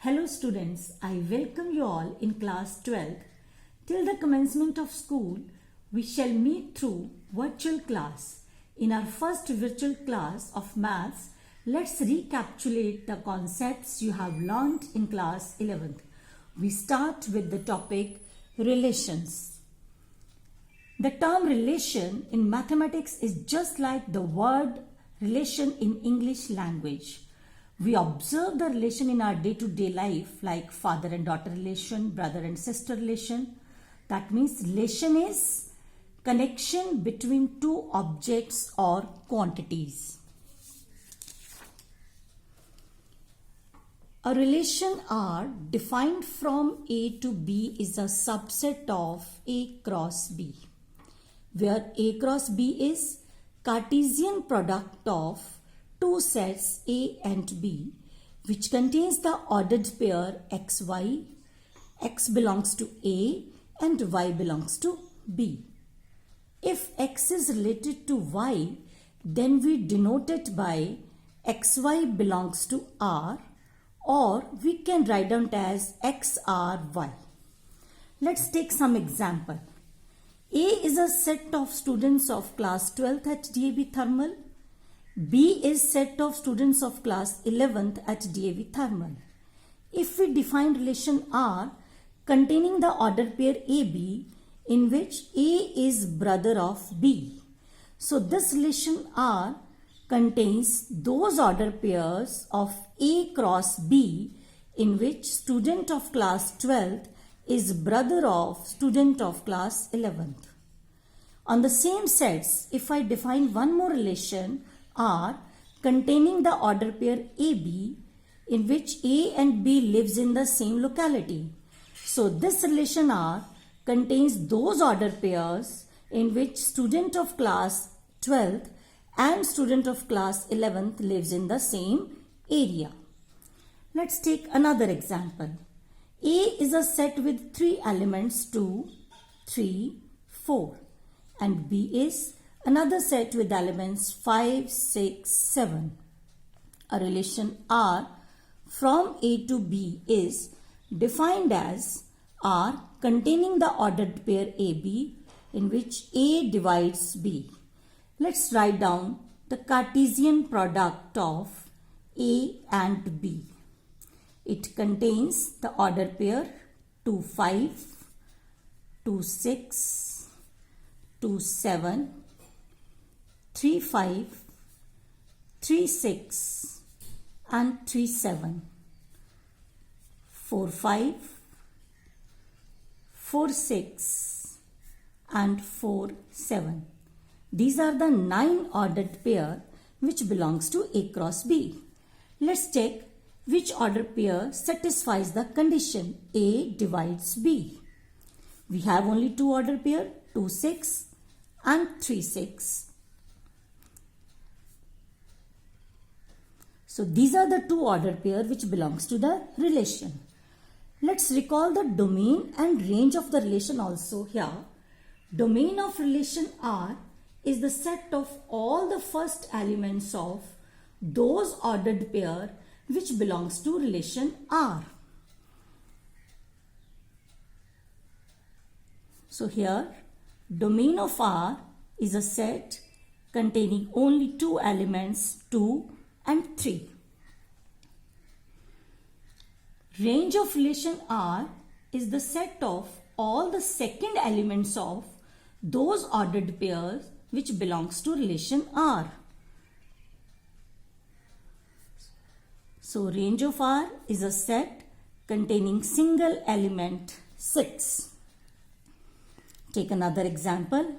Hello students, I welcome you all in class 12th. Till the commencement of school, we shall meet through virtual class. In our first virtual class of maths, let's recapitulate the concepts you have learnt in class 11th. We start with the topic relations. The term relation in mathematics is just like the word relation in English language. We observe the relation in our day-to-day life like father and daughter relation, brother and sister relation. That means relation is connection between two objects or quantities. A relation R defined from A to B is a subset of A cross B, where A cross B is Cartesian product of two sets A and B, which contains the ordered pair xy. X belongs to A and y belongs to B. If x is related to y, then we denote it by xy belongs to R, or we can write down it as xry. Let's take some example. A is a set of students of class 12th at DAV Thermal. B is set of students of class 11th at DAV Thermal. If we define relation R containing the order pair AB in which A is brother of B, so this relation R contains those order pairs of A cross B in which student of class 12th is brother of student of class 11th. On the same sets, if I define one more relation R containing the order pair AB in which A and B lives in the same locality. So this relation R contains those order pairs in which student of class 12th and student of class 11th lives in the same area. Let's take another example. A is a set with three elements 2, 3, 4 and B is another set with elements 5, 6, 7. A relation R from A to B is defined as R containing the ordered pair AB in which A divides B. Let's write down the Cartesian product of A and B. It contains the order pair 2, 5, 2, 6, 2, 7, 3, 5, 3, 6 and 3, 7, 4, 5, 4, 6 and 4, 7. These are the 9 ordered pair which belongs to A cross B. Let's check which order pair satisfies the condition A divides B. We have only two order pair 2, 6 and 3, 6. So these are the two order pair which belongs to the relation. Let's recall the domain and range of the relation also here. Domain of relation R is the set of all the first elements of those ordered pair which belongs to relation R. So here domain of R is a set containing only two elements 2 and 3. Range of relation R is the set of all the second elements of those ordered pairs which belongs to relation R. So range of R is a set containing single element 6. Take another example.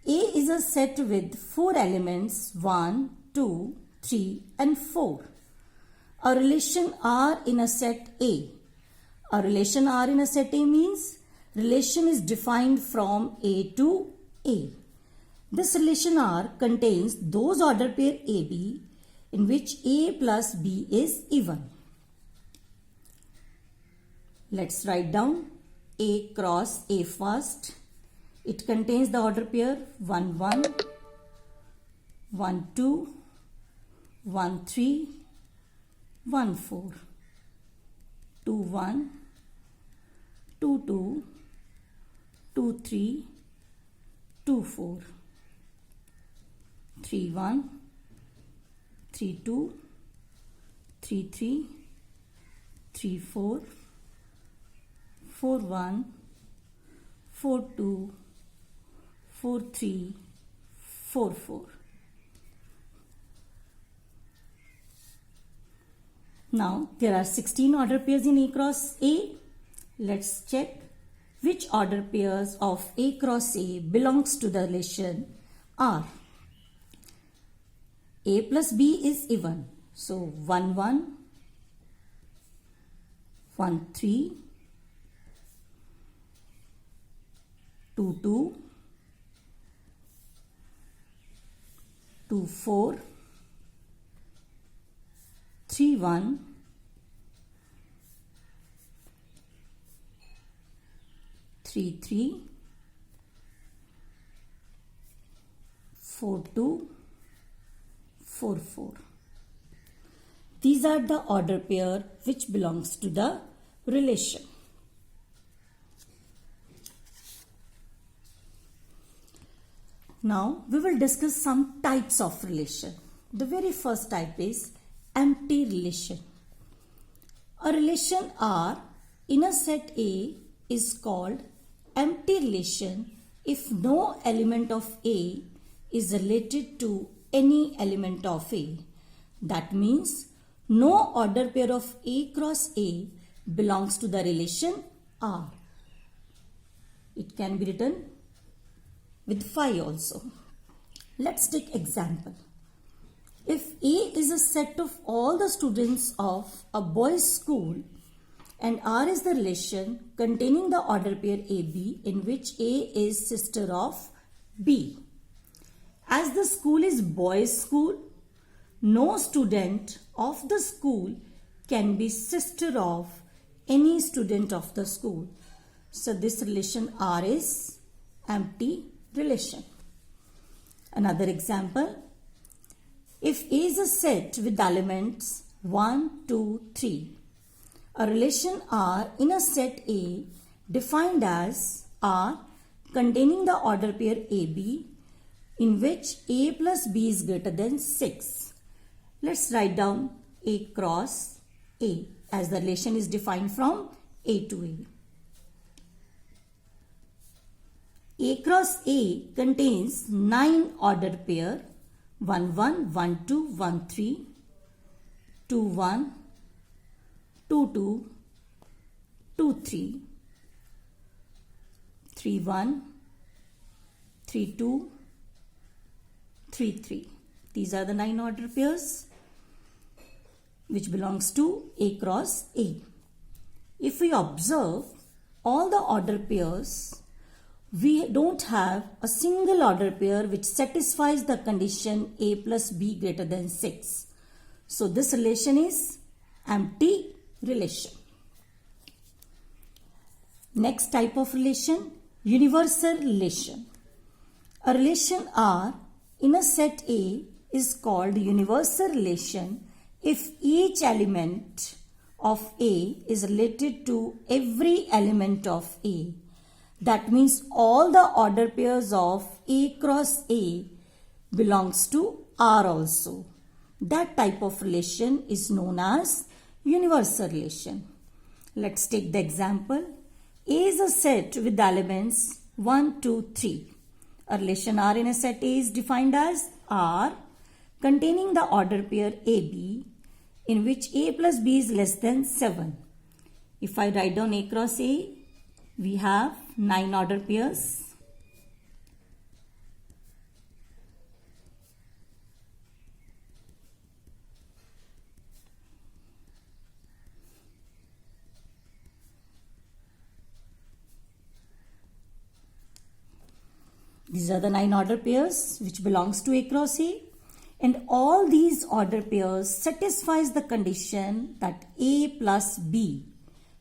A is a set with 4 elements 1, 2, 3 and 4. A relation R in a set A. A relation R in a set A means relation is defined from A to A. This relation R contains those order pair AB in which A plus B is even. Let's write down A cross A first. It contains the order pair 1, 1, 1, 2, 1, 3, 1, 4. 2 1, 2 2, 2 3, 2 4, 3 1, 3 2, 3 3, 3 4, 4 1, 4 2, 4 3, 4 4. Now there are 16 order pairs in A cross A. Let's check which order pairs of A cross A belongs to the relation R. A plus B is even. So 1 1, 1 3, 2 2, 2 4, 3 1, 3 3, 4 2, 4 4. These are the order pair which belongs to the relation. Now we will discuss some types of relation. The very first type is empty relation. A relation R in a set A is called empty relation if no element of A is related to any element of A. That means no order pair of A cross A belongs to the relation R. It can be written with phi also. Let's take example. If A is a set of all the students of a boys' school and R is the relation containing the order pair AB in which A is sister of B. As the school is boys' school, no student of the school can be sister of any student of the school. So this relation R is empty relation. Another example. If A is a set with elements 1, 2, 3, a relation R in a set A defined as R containing the order pair AB in which A plus B is greater than 6. Let's write down A cross A as the relation is defined from A to A. A cross A contains 9 order pair 1 1, 1 2, 1 3, 2 1, 2 2, 2 3, 3 1, 3 2, 3 3. These are the 9 order pairs which belongs to A cross A. If we observe all the order pairs, we don't have a single order pair which satisfies the condition A plus B greater than 6. So this relation is empty relation. Next type of relation, universal relation. A relation R in a set A is called universal relation if each element of A is related to every element of A. That means all the order pairs of A cross A belongs to R also. That type of relation is known as universal relation. Let's take the example. A is a set with elements 1, 2, 3. A relation R in a set A is defined as R containing the order pair AB in which A plus B is less than 7. If I write down A cross A, we have 9 order pairs. These are the 9 order pairs which belongs to A cross A, and all these order pairs satisfies the condition that A plus B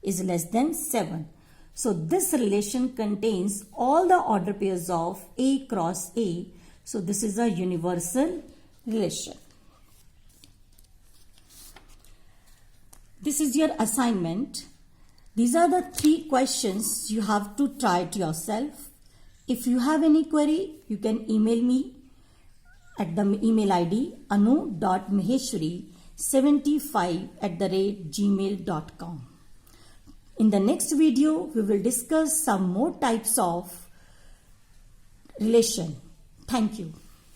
is less than 7. So this relation contains all the order pairs of A cross A. So this is a universal relation. This is your assignment. These are the 3 questions you have to try it yourself. If you have any query, you can email me at the email ID anu.maheshwari75@gmail.com. In the next video, we will discuss some more types of relation. Thank you.